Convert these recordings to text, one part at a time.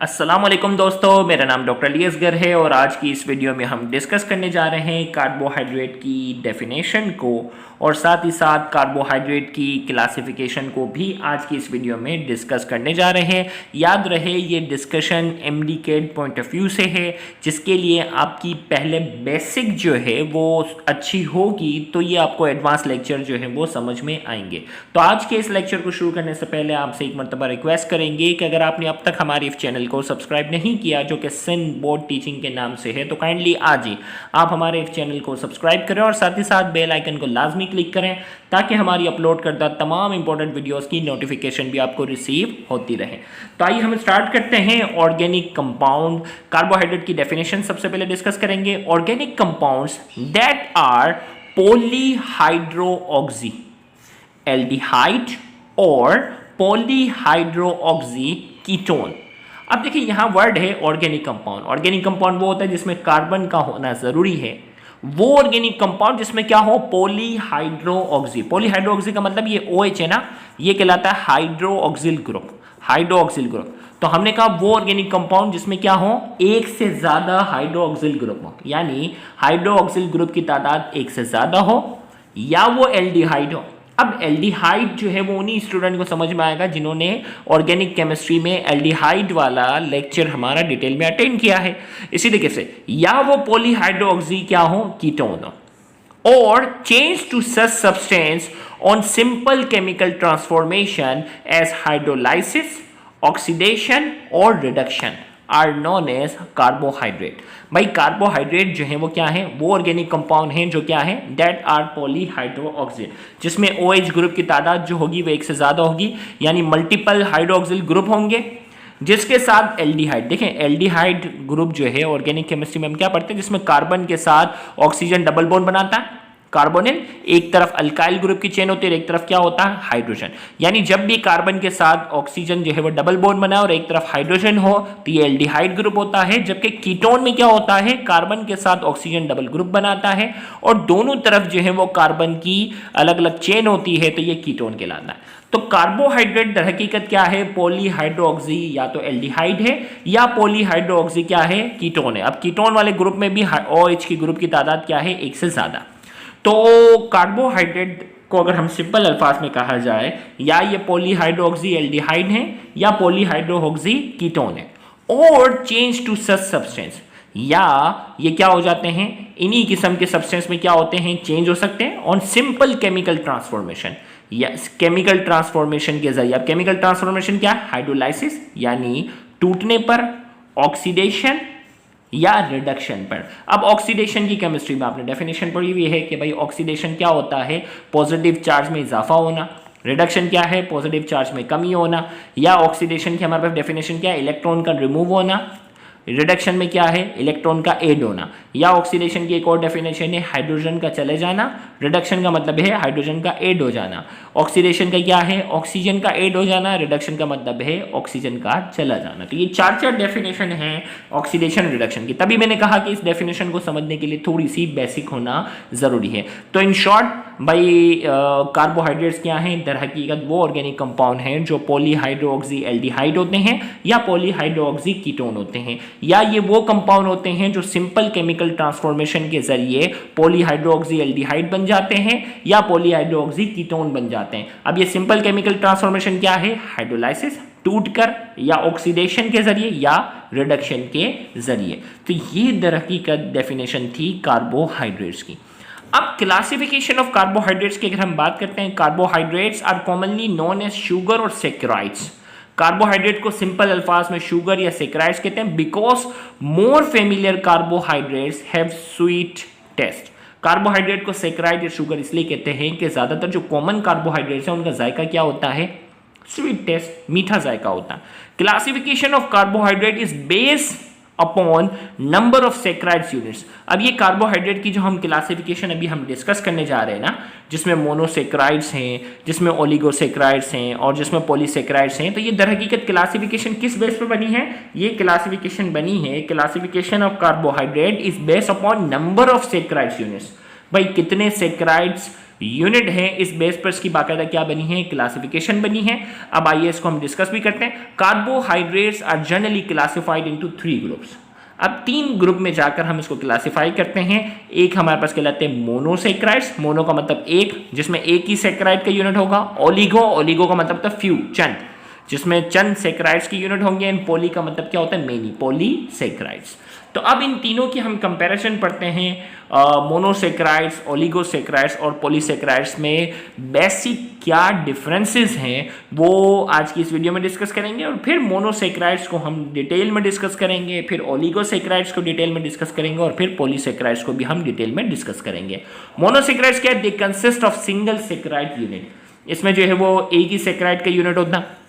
अस्सलामुअलैकुम दोस्तों, मेरा नाम डॉक्टर अली असगर है और आज की इस वीडियो में हम डिस्कस करने जा रहे हैं कार्बोहाइड्रेट की डेफिनेशन को और साथ ही साथ कार्बोहाइड्रेट की क्लासिफिकेशन को भी आज की इस वीडियो में डिस्कस करने जा रहे हैं। याद रहे ये डिस्कशन एमडीकेड पॉइंट ऑफ व्यू से है, जिसके लिए आपकी पहले बेसिक जो है वो अच्छी होगी तो ये आपको एडवांस लेक्चर जो है वो समझ में आएंगे। तो आज के इस लेक्चर को शुरू करने से पहले आपसे एक मरतबा रिक्वेस्ट करेंगे कि अगर आपने अब तक हमारे इस चैनल को सब्सक्राइब नहीं किया जो कि सिंध बोर्ड टीचिंग के नाम से है, तो काइंडली आज ही आप हमारे इस चैनल को सब्सक्राइब करें और साथ ही साथ बेल आइकन को लाजमी क्लिक करें ताकि हमारी अपलोड करदा तमाम इंपॉर्टेंट वीडियोस की नोटिफिकेशन भी आपको रिसीव होती रहे। तो आइए हम स्टार्ट करते हैं। ऑर्गेनिक कंपाउंड, कार्बोहाइड्रेट की डेफिनेशन सबसे पहले डिस्कस करेंगे। Organic compounds that are polyhydroxy aldehyde or polyhydroxy ketone. अब देखिए यहाँ वर्ड है ऑर्गेनिक कंपाउंड। ऑर्गेनिक कंपाउंड वो होता है जिसमें कार्बन का होना जरूरी है। वो ऑर्गेनिक कंपाउंड जिसमें क्या हो, पॉलीहाइड्रोऑक्सी। पॉलीहाइड्रोऑक्सी का मतलब ये OH है ना, ये कहलाता है हाइड्रोऑक्सिल ग्रुप। हाइड्रोऑक्सिल ग्रुप तो हमने कहा वो ऑर्गेनिक कंपाउंड जिसमें क्या हो, एक से ज्यादा हाइड्रोऑक्सिल ग्रुप हो, यानी हाइड्रोऑक्सिल ग्रुप की तादाद एक से ज्यादा हो, या वो एल्डिहाइड हो। अब एल्डिहाइड जो है वो उन्हीं स्टूडेंट को समझ में आएगा जिन्होंने ऑर्गेनिक केमिस्ट्री में एल्डिहाइड वाला लेक्चर हमारा डिटेल में अटेंड किया है। इसी तरीके से या वो पॉलीहाइड्रोऑक्सी क्या हो, कीटोन हो। और change to such substance on simple chemical transformation as hydrolysis, oxidation or reduction are known as carbohydrate. भाई कार्बोहाइड्रेट जो है वो क्या है, वो ऑर्गेनिक कंपाउंड है जो क्या है, दैट आर पॉलीहाइड्रोऑक्सिल, जिसमें OH ग्रुप की तादाद जो होगी वो एक से ज्यादा होगी, यानी मल्टीपल हाइड्रोक्सिल ग्रुप होंगे जिसके साथ एल्डिहाइड। देखें एल्डिहाइड ग्रुप जो है ऑर्गेनिक केमिस्ट्री में हम क्या पढ़ते हैं, जिसमें कार्बन के साथ ऑक्सीजन डबल बॉन्ड बनाता है, कार्बोनिल। एक तरफ अल्काइल ग्रुप की चेन होती है और एक तरफ क्या होता है, हाइड्रोजन। यानी जब भी कार्बन के साथ ऑक्सीजन जो है वो डबल बॉन्ड बनाए और एक तरफ हाइड्रोजन हो तो ये एल्डिहाइड ग्रुप होता है। जबकि कीटोन में क्या होता है, कार्बन के साथ ऑक्सीजन डबल ग्रुप बनाता है और दोनों तरफ जो है वो कार्बन की अलग अलग चेन होती है, तो ये कीटोन कहलाता है। तो कार्बोहाइड्रेट दर हकीकत क्या है, पॉलीहाइड्रोऑक्सी या तो एल्डिहाइड है या पॉलीहाइड्रोऑक्सी क्या है, कीटोन है। अब कीटोन वाले ग्रुप में भी OH की ग्रुप की तादाद क्या है, एक से ज्यादा। तो कार्बोहाइड्रेट को अगर हम सिंपल अल्फाज में कहा जाए, या ये पॉलीहाइड्रोऑक्सी एल्डिहाइड है या पॉलीहाइड्रोऑक्सी कीटोन है। और चेंज टू सच सब्सटेंस, या ये क्या हो जाते हैं, इन्हीं किस्म के सब्सटेंस में क्या होते हैं, चेंज हो सकते हैं ऑन सिंपल केमिकल ट्रांसफॉर्मेशन, या केमिकल ट्रांसफॉर्मेशन के जरिए। अब केमिकल ट्रांसफॉर्मेशन क्या है, हाइड्रोलाइसिस यानी टूटने पर, ऑक्सीडेशन या रिडक्शन पर। अब ऑक्सीडेशन की केमिस्ट्री में आपने डेफिनेशन पढ़ी हुई है कि भाई ऑक्सीडेशन क्या होता है, पॉजिटिव चार्ज में इजाफा होना। रिडक्शन क्या है, पॉजिटिव चार्ज में कमी होना। या ऑक्सीडेशन की हमारे पास डेफिनेशन क्या है, इलेक्ट्रॉन का रिमूव होना। रिडक्शन में क्या है, इलेक्ट्रॉन का ऐड होना। या ऑक्सीडेशन की एक और डेफिनेशन है हाइड्रोजन का चले जाना, रिडक्शन का मतलब है हाइड्रोजन का ऐड हो जाना। ऑक्सीडेशन का क्या है, ऑक्सीजन का ऐड हो जाना, रिडक्शन का मतलब है ऑक्सीजन का चला जाना। तो ये चार डेफिनेशन है ऑक्सीडेशन रिडक्शन की। तभी मैंने कहा कि इस डेफिनेशन को समझने के लिए थोड़ी सी बेसिक होना जरूरी है। तो इन शॉर्ट भाई कार्बोहाइड्रेट्स क्या हैं, दर हकीकत वो ऑर्गेनिक कंपाउंड हैं जो पॉलीहाइड्रोऑक्सी एल्डिहाइड होते हैं या पॉलीहाइड्रोऑक्सी कीटोन होते हैं, या ये वो कंपाउंड होते हैं जो सिंपल केमिकल ट्रांसफॉर्मेशन के जरिए पॉलीहाइड्रोऑक्सी एल्डिहाइड बन जाते हैं या पॉलीहाइड्रोऑक्सी कीटोन बन जाते हैं। अब ये सिंपल केमिकल ट्रांसफॉर्मेशन क्या है, हाइड्रोलाइसिस टूटकर, या ऑक्सीडेशन के जरिए, या रिडक्शन के जरिए। तो ये दर हकीकत डेफिनेशन थी कार्बोहाइड्रेट्स की। अब क्लासिफिकेशन ऑफ कार्बोहाइड्रेट्स की अगर हम बात करते हैं, carbohydrates are commonly known as sugar और सैकराइड्स। कार्बोहाइड्रेट को सिंपल अल्फाज में शुगर या सैकराइड्स कहते हैं because more familiar carbohydrates have sweet taste. Carbohydrate को सैकराइड या शुगर इसलिए कहते हैं कि ज्यादातर जो कॉमन कार्बोहाइड्रेट्स हैं उनका जायका क्या होता है, स्वीट टेस्ट, मीठा जायका होता है। Classification of carbohydrate is based upon number of saccharides units. अब ये कार्बोहाइड्रेट की जो हम क्लासिफिकेशन अभी हम डिस्कस करने जा रहे हैं ना, जिसमें मोनोसैकराइड्स हैं, जिसमें ओलिगोसैकराइड्स हैं और जिसमें पॉलीसैकराइड्स हैं, तो ये दर हकीकत क्लासिफिकेशन किस बेस पर बनी है, ये क्लासिफिकेशन बनी है, classification of carbohydrate is based upon number of saccharides units. भाई कितने सैकराइड्स यूनिट है, इस बेस पर इसकी बाकायदा क्या बनी है, क्लासिफिकेशन बनी है। अब आइए इसको हम डिस्कस भी करते हैं। Carbohydrates are generally classified into 3 groups. अब 3 ग्रुप में जाकर हम इसको क्लासिफाई करते हैं। एक हमारे पास कहलाते हैं मोनोसेक्राइड्स, मोनो का मतलब एक, जिसमें एक ही सेक्राइड का यूनिट होगा। ओलिगो, ओलिगो का मतलब था फ्यू, चंद, जिसमें चंद सेक्राइड्स की यूनिट होंगे। एंड पोली का मतलब क्या होता है, मेनी, पॉलीसेक्राइड्स। तो अब इन तीनों की हम कंपैरिजन पढ़ते हैं, मोनोसेक्राइड्स, ओलिगोसेक्राइड्स और पॉलीसेक्राइड्स में बेसिक क्या डिफरेंसेस हैं वो आज की इस वीडियो में डिस्कस करेंगे। और फिर मोनोसेक्राइड्स को हम डिटेल में डिस्कस करेंगे, फिर ओलिगोसेक्राइड्स को डिटेल में डिस्कस करेंगे और फिर पॉलीसेक्राइड्स को भी हम डिटेल में डिस्कस करेंगे। मोनोसेक्राइड्स क्या है, they consist of single saccharide unit, इसमें जो है वो एक ही सेक्राइड का यूनिट होता है।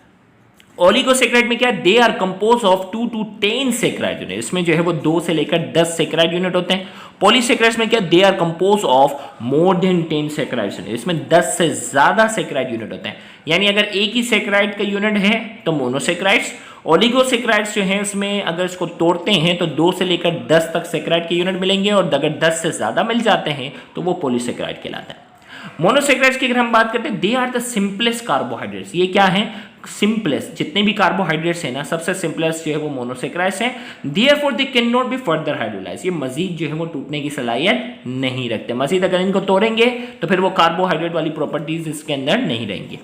ओलिगोसेक्राइड में क्या है, they are compose of 2 to 10 saccharide unit, इसमें जो है वो 2 से लेकर 10 सेक्राइड यूनिट होते हैं। पॉलीसेक्राइड्स में क्या, they are compose of more than 10 saccharide unit, इसमें 10 से ज्यादा सेक्राइड यूनिट होते हैं। यानी अगर एक ही सेक्राइड का यूनिट है तो मोनोसेक्राइड्स। ओलिगोसेक्राइड्स जो है इसमें अगर इसको तोड़ते हैं तो 2 से लेकर 10 तक सेक्राइड के यूनिट मिलेंगे, और अगर 10 से ज्यादा मिल जाते हैं तो वो पॉलीसेक्राइड कहलाता है। मोनोसेक्राइड्स की अगर हम बात करते हैं, they are the simplest carbohydrates, ये क्या है, सिंपलेस्ट, जितने भी कार्बोहाइड्रेट्स हैं ना सबसे सिंपलेस्ट जो है वो मोनोसेक्राइड्स है। Therefore they can not be further hydrolyse, ये मजीद जो है वो टूटने की सलाहियत नहीं रखते, मजीद अगर इनको तोड़ेंगे तो फिर वो कार्बोहाइड्रेट वाली प्रॉपर्टीज इसके अंदर नहीं रहेंगी।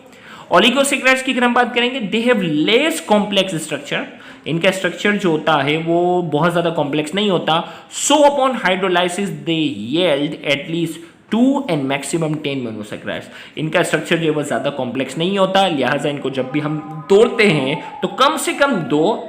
ओलिगोसेक्राइड्स की अगर हम बात करेंगे, they have less complex structure, इनका स्ट्रक्चर जो होता है वो बहुत ज्यादा कॉम्प्लेक्स नहीं होता। So upon hydrolysis they yield at least 2 and maximum 10 monosaccharides, इनका स्ट्रक्चर जो है वो ज़्यादा कॉम्प्लेक्स नहीं होता, लिहाजा इनको जब भी हम तोड़ते हैं तो कम से कम 2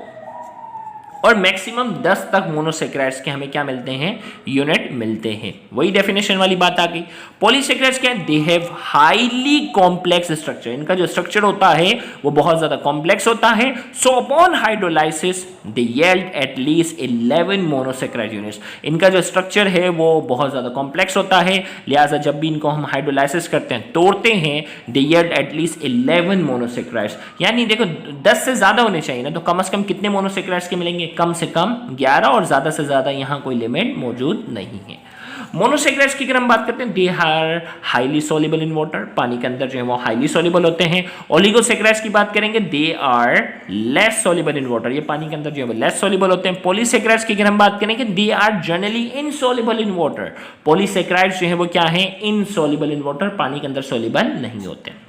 और मैक्सिमम 10 तक मोनोसेक्राइड्स के हमें क्या मिलते हैं, यूनिट मिलते हैं। वही डेफिनेशन वाली बात आ गई। पॉलीसेक्राइड्स क्या है, they have highly complex structure, इनका जो स्ट्रक्चर होता है वो बहुत ज्यादा कॉम्प्लेक्स होता है। सो अपॉन हाइड्रोलाइसिस दे यील्ड एटलीस्ट 11 मोनोसेक्राइड यूनिट्स, इनका जो स्ट्रक्चर है वो बहुत ज्यादा कॉम्प्लेक्स होता है, लिहाजा जब भी इनको हम हाइड्रोलाइसिस करते हैं, तोड़ते हैं, दे यील्ड एटलीस्ट 11 मोनोसेक्राइड्स। यानी देखो 10 से ज्यादा होने चाहिए ना, तो कम से कम कितने मोनोसेक्राइड्स के मिलेंगे, कम से कम 11, और ज्यादा से ज्यादा यहां कोई लिमिट मौजूद नहीं है। मोनोसेक्राइड्स की अगर हम बात करते हैं, they are highly soluble in water, पानी के अंदर जो है वो हाईली सॉल्युबल होते हैं। ओलिगोसेक्राइड्स की बात करेंगे, they are less soluble in water, ये पानी के अंदर जो है वो लेस सॉल्युबल होते हैं। पॉलीसेक्राइड्स की अगर हम बात करेंगे, they are generally insoluble in water, polysaccharides जो है वो क्या है, इनसॉल्युबल इन वाटर, पानी के अंदर सॉल्युबल नहीं होते।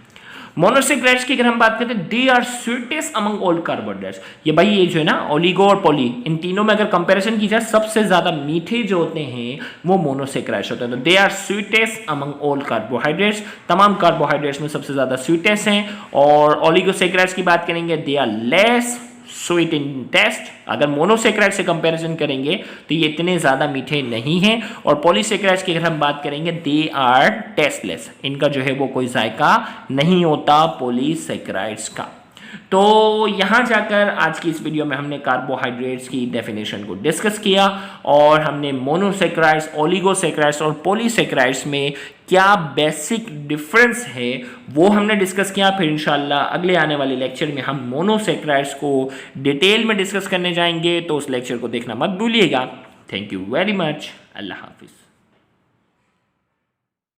मोनोसेक्राइड्स की अगर हम बात करते हैं, they are sweetest among all carbohydrates, ये भाई ये जो है ना ओलिगो और पॉली, इन तीनों में अगर कंपैरिजन की जाए सबसे ज्यादा मीठे जो होते हैं वो मोनोसेक्राइड्स होते हैं। तो they are sweetest among all carbohydrates, तमाम कार्बोहाइड्रेट्स में सबसे ज्यादा स्वीटेस्ट हैं। और ओलिगोसेक्राइड्स की बात करेंगे, they are less sweet in taste, अगर मोनोसेक्राइड से कंपैरिजन करेंगे तो ये इतने ज्यादा मीठे नहीं हैं। और पॉलीसेक्राइड्स की अगर हम बात करेंगे, दे आर टेस्टलेस, इनका जो है वो कोई जायका नहीं होता पॉलीसेक्राइड्स का। तो यहां जाकर आज की इस वीडियो में हमने कार्बोहाइड्रेट्स की डेफिनेशन को डिस्कस किया, और हमने मोनोसेक्राइड्स, ओलिगोसेक्राइड्स और पॉलीसेक्राइड्स में क्या बेसिक डिफरेंस है वो हमने डिस्कस किया। फिर इंशाल्लाह अगले आने वाले लेक्चर में हम मोनोसेक्राइड्स को डिटेल में डिस्कस करने जाएंगे, तो उस लेक्चर को देखना मत भूलिएगा। Thank you very much, Allah Hafiz.